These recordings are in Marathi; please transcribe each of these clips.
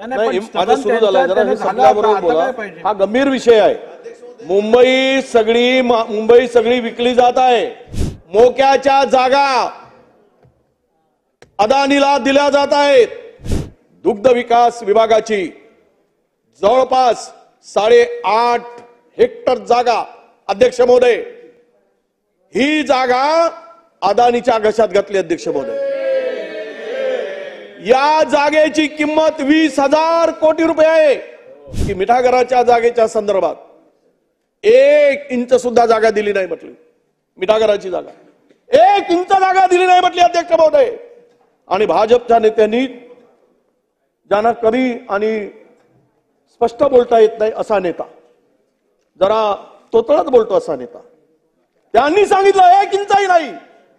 माझं सुरू झालं जरा हे संपल्याबरोबर बोला. हा गंभीर विषय आहे. मुंबई सगळी विकली जात आहे. मोक्याच्या जागा अदानीला दिल्या जात आहेत. दुग्ध विकास विभागाची जवळपास 8.5 हेक्टर जागा, अध्यक्ष महोदय, ही जागा अदानीच्या घशात घातली. अध्यक्ष महोदय, या जागेची किंमत 20,000 कोटी रुपये आहे. की मिठागराच्या जागेच्या संदर्भात 1 इंच सुद्धा जागा दिली नाही म्हटली. मिठागराची जागा 1 इंच जागा दिली नाही म्हटली. अध्यक्ष महोदय, आणि भाजपच्या नेत्यांनी ज्यांना कमी आणि स्पष्ट बोलता येत नाही असा नेता, जरा तोतळत बोलतो असा नेता, त्यांनी सांगितलं 1 इंचही नाही,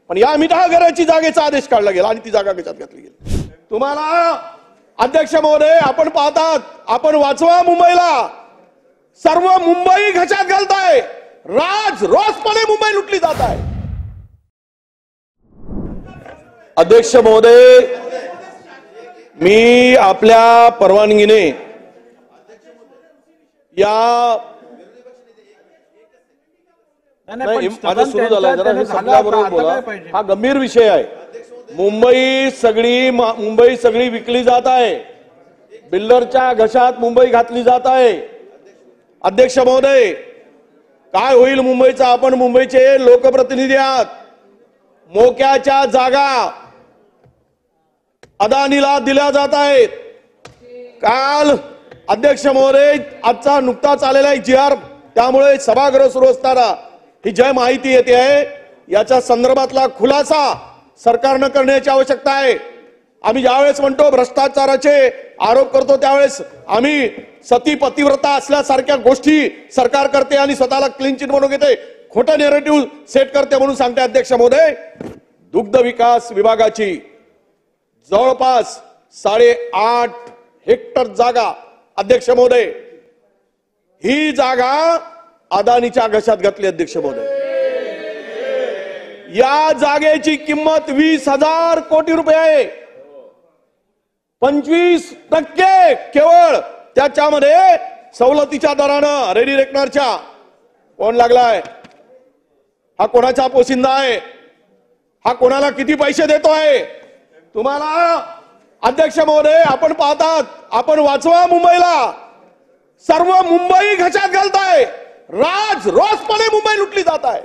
पण या मिठागराची जागेचा आदेश काढला गेला आणि ती जागा घशात घातली गेली. तुम्हाला अध्यक्ष महोदय, आपण पाहतात, आपण वाचवा मुंबईला. सर्व मुंबई घशात घालताय. रोजपणे मुंबई लुटली जात आहे. अध्यक्ष महोदय, मी आपल्या परवानगीने या माझं सुरू झालं जरा हे संपल्याबरोबर बोला. हा गंभीर विषय आहे. मुंबई सगळी विकली जात आहे. बिल्डरच्या घशात मुंबई घातली जात आहे. अध्यक्ष महोदय, काय होईल मुंबईचा? आपण मुंबईचे लोकप्रतिनिधी आहात. मोक्याच्या जागा अदानीला दिल्या जात आहेत. काल अध्यक्ष महोदय, आजचा नुकताच आलेला GR, त्यामुळे सभागृह सुरू असताना ही जी माहिती येते आहे याच्या संदर्भातला खुलासा सरकारनं करण्याची आवश्यकता आहे. आम्ही ज्यावेळेस म्हणतो भ्रष्टाचाराचे आरोप करतो त्यावेळेस आम्ही सती पतिव्रता असल्यासारख्या गोष्टी सरकार करते आणि स्वतःला क्लीन चिट म्हणून घेते, खोटं नेरेटिव्ह सेट करते म्हणून सांगते. अध्यक्ष महोदय, दुग्ध विकास विभागाची जवळपास 8.5 हेक्टर जागा, अध्यक्ष महोदय, ही जागा अदानीच्या घशात घातली. अध्यक्ष महोदय, या जागेची किंमत 20,000 कोटी रुपये आहे. 25% केवळ त्याच्यामध्ये सवलतीच्या दरानं रेडी रेकनरच्या. कोण लागलाय? हा कोणाचा पोशिंदा आहे? हा कोणाला किती पैसे देतो आहे? तुम्हाला अध्यक्ष महोदय, आपण पाहतात, आपण वाचवा मुंबईला. सर्व मुंबई घशात घालताय. रोजपणे मुंबई लुटली जात आहे.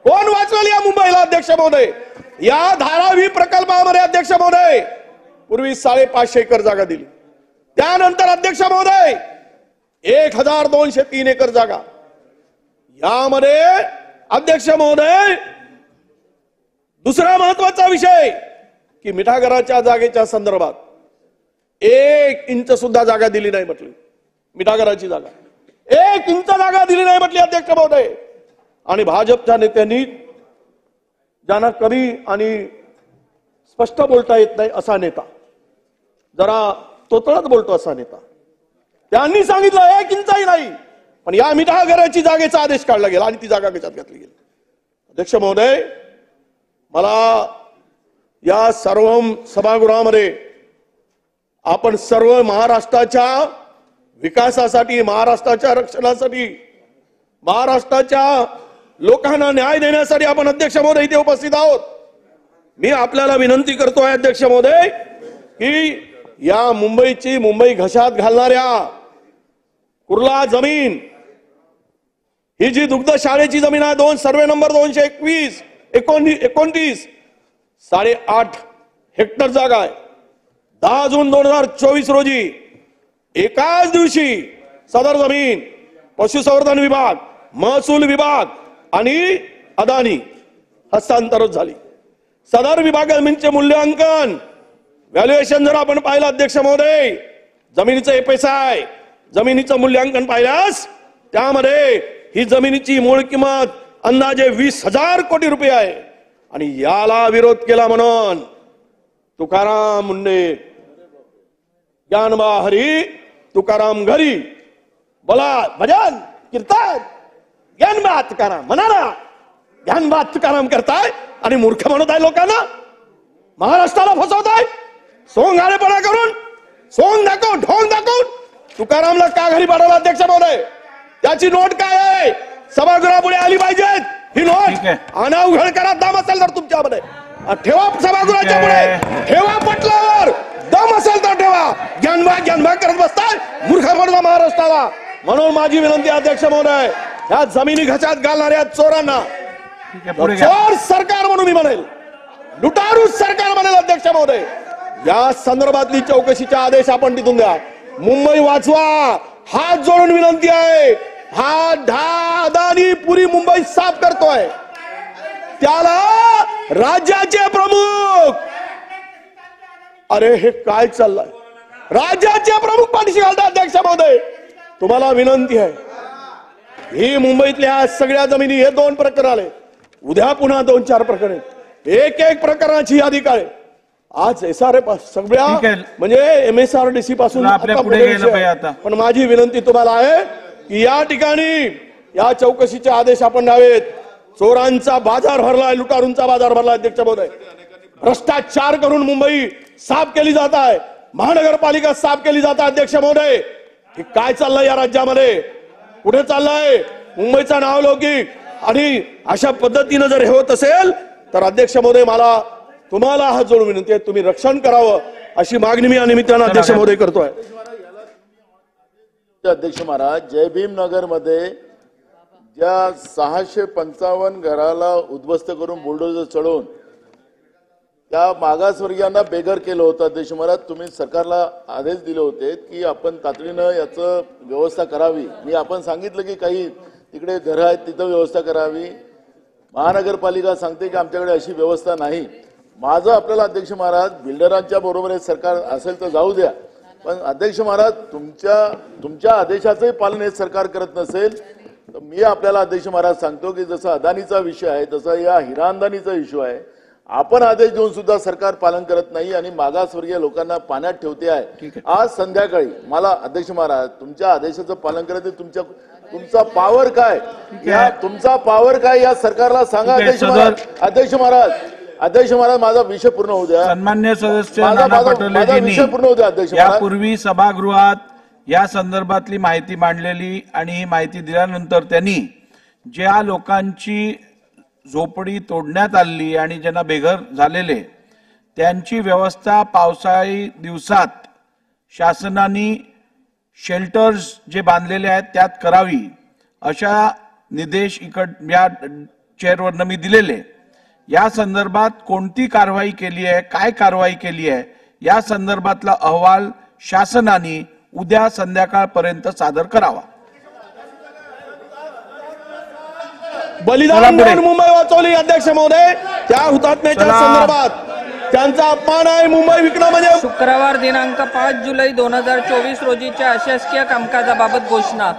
कोण वाचवेल या मुंबईला? अध्यक्ष महोदय, या धारावी प्रकल्पामध्ये अध्यक्ष महोदय पूर्वी 550 एकर जागा दिली. त्यानंतर अध्यक्ष महोदय 1203 एकर जागा. यामध्ये अध्यक्ष महोदय दुसरा महत्वाचा विषय की मिठागराच्या जागेच्या संदर्भात 1 इंच सुद्धा जागा दिली नाही म्हटली. मिठागराची जागा 1 इंच जागा दिली नाही म्हटली. अध्यक्ष महोदय, आणि भाजपच्या नेत्यांनी ज्यांना कमी आणि स्पष्ट बोलता येत नाही असा नेता, जरा तोतळत बोलतो असा नेता, त्यांनी सांगितलं 1 इंचही नाही, पण या मिठागराची जागेचा आदेश काढला गेला आणि ती जागा घशात घातली गेली. अध्यक्ष महोदय, मला या सर्व सभागृहामध्ये आपण सर्व महाराष्ट्राच्या विकासासाठी, महाराष्ट्राच्या रक्षणासाठी, महाराष्ट्राच्या लोकांना न्याय देण्यासाठी आपण अध्यक्ष महोदय इथे उपस्थित आहोत. मी आपल्याला विनंती करतोय अध्यक्ष महोदय की या मुंबई घशात घालणाऱ्या कुर्ला जमीन, ही जी दुग्ध शाळेची जमीन आहे, सर्वे नंबर 221 29 8.5 हेक्टर जागा आहे. 10 जून 2024 रोजी एकाच दिवशी सदर जमीन पशुसंवर्धन विभाग, महसूल विभाग आणि अदानी हस्तांतरित झाली. सदर विभाग जमीनचे मूल्यांकन, व्हॅल्युएशन जर आपण पाहिलं अध्यक्ष महोदय, जमिनीचं FSI, जमिनीचं मूल्यांकन पाहिल्यास त्यामध्ये ही जमिनीची मूळ किंमत अंदाजे 20,000 कोटी रुपये आहे. आणि याला विरोध केला म्हणून तुकाराम मुंडे, ज्ञानबा हरी तुकाराम घरी, बोला भजन कीर्तन, ज्ञानबा तुकाराम म्हणाला, ज्ञानबा तुकाराम करताय आणि मूर्ख म्हणत आहे लोकांना. महाराष्ट्राला फसवताय सोंगाळेपणा करून. सोंग दाखव, ढोंग दाखव. तुकारामला का घरी पाठवलं अध्यक्ष महोदय? त्याची नोट काय आहे? सभागृहापुढे आली पाहिजेत ही नोट. अनावघड करा दम असेल तर तुमच्यामध्ये, ठेवा सभागृहाच्या पुढे, ठेवा पटलावर दम असेल तर ठेवा. ज्ञानभा करत बसताय मूर्खपणा महाराष्ट्राला. म्हणून माझी विनंती अध्यक्ष महोदय, ह्या जमिनी घशात घालणाऱ्या चोरांना चोर सरकार म्हणून मी म्हणेल, लुटारू सरकार म्हणेल अध्यक्ष महोदय. या संदर्भातली चौकशीचा आदेश आपण तिथून द्या. मुंबई वाचवा, हात जोडून विनंती आहे. हा अदानी पुरी मुंबई साफ करतोय, त्याला राज्याचे प्रमुख, अरे हे काय चाललंय? राज्याचे प्रमुख पाठीशी घालतात अध्यक्ष महोदय. तुम्हाला विनंती आहे, ही मुंबईतल्या सगळ्या जमिनी, हे 2 प्रकरण आले, उद्या पुन्हा 2-4 प्रकरण, एक प्रकरणाची यादी काढे. आज SRF सगळ्या म्हणजे MSRDC पासून पण माझी विनंती तुम्हाला आहे की या ठिकाणी या चौकशीचे आदेश आपण द्यावेत. चोरांचा बाजार भरलाय, लुटारूंचा बाजार भरलाय अध्यक्ष महोदय. भ्रष्टाचार करून मुंबई साफ केली जात आहे, महानगरपालिका साफ केली जात आहे अध्यक्ष महोदय. हे काय चाललंय या राज्यामध्ये? कुठे चाललंय? मुंबईचा नावलौकिक. आणि अशा पद्धतीनं जर हे होत असेल तर अध्यक्ष महोदय, मला तुम्हाला हात जोडून विनंती आहे, तुम्ही रक्षण करावं अशी मागणी मी या निमित्तानं अध्यक्ष महोदय करतोय. अध्यक्ष महाराज, जय भीम नगर मध्ये ज्या 655 घराला उद्ध्वस्त करून बुलडोजर चढवून त्या मागासवर्गीयांना बेघर केलं होतं अध्यक्ष महाराज. तुम्ही सरकारला आदेश दिले होते की आपण तातडीनं याचं व्यवस्था करावी. मी आपण सांगितलं की काही तिकडे घरं आहेत तिथं व्यवस्था करावी. महानगरपालिका सांगते की आमच्याकडे अशी व्यवस्था नाही. माझं आपल्याला अध्यक्ष महाराज, बिल्डरांच्या बरोबर हे सरकार असेल तर जाऊ द्या, पण अध्यक्ष महाराज तुमच्या आदेशाचंही पालन हे सरकार करत नसेल तर मी आपल्याला अध्यक्ष महाराज सांगतो की जसं अदानीचा विषय आहे तसा या हिरा अंदानीचा इश्यू आहे. आपण आदेश देऊन सुद्धा सरकार पालन करत नाही आणि मागासवर्गीय लोकांना पाण्यात ठेवते आहे. आज संध्याकाळी मला अध्यक्ष महाराज तुमच्या आदेशाचं पालन करायचं, तुमचा पावर काय, तुमचा पावर काय या सरकारला सांगा अध्यक्ष महाराज. अध्यक्ष महाराज माझा विषय पूर्ण होऊ द्या. सन्मान्य सदस्य नाना पटोलेजींनी यापूर्वी सभागृहात या संदर्भातली माहिती मांडलेली आणि ही माहिती दिल्यानंतर त्यांनी ज्या लोकांची झोपडी तोडण्यात आली आणि ज्यांना बेघर झालेले त्यांची व्यवस्था पावसाळी दिवसात शासनाने शेल्टर्स जे बांधलेले आहेत त्यात करावी अशा निर्देश या चेअरवरनं मी दिलेले. या संदर्भात कोणती कारवाई केली आहे, काय कारवाई केली आहे या संदर्भातला अहवाल शासनाने उद्या संध्याकाळपर्यंत सादर करावा. बलिदान देऊन मुंबई वाचवली अध्यक्ष महोदय. त्या हुतात्म्याच्या संदर्भात त्यांचा अपमान आहे. मुंबई विकणं म्हणजे शुक्रवार दिनांक 5 जुलै 2024 रोजीच्या अशासकीय कामकाजाबाबत घोषणा.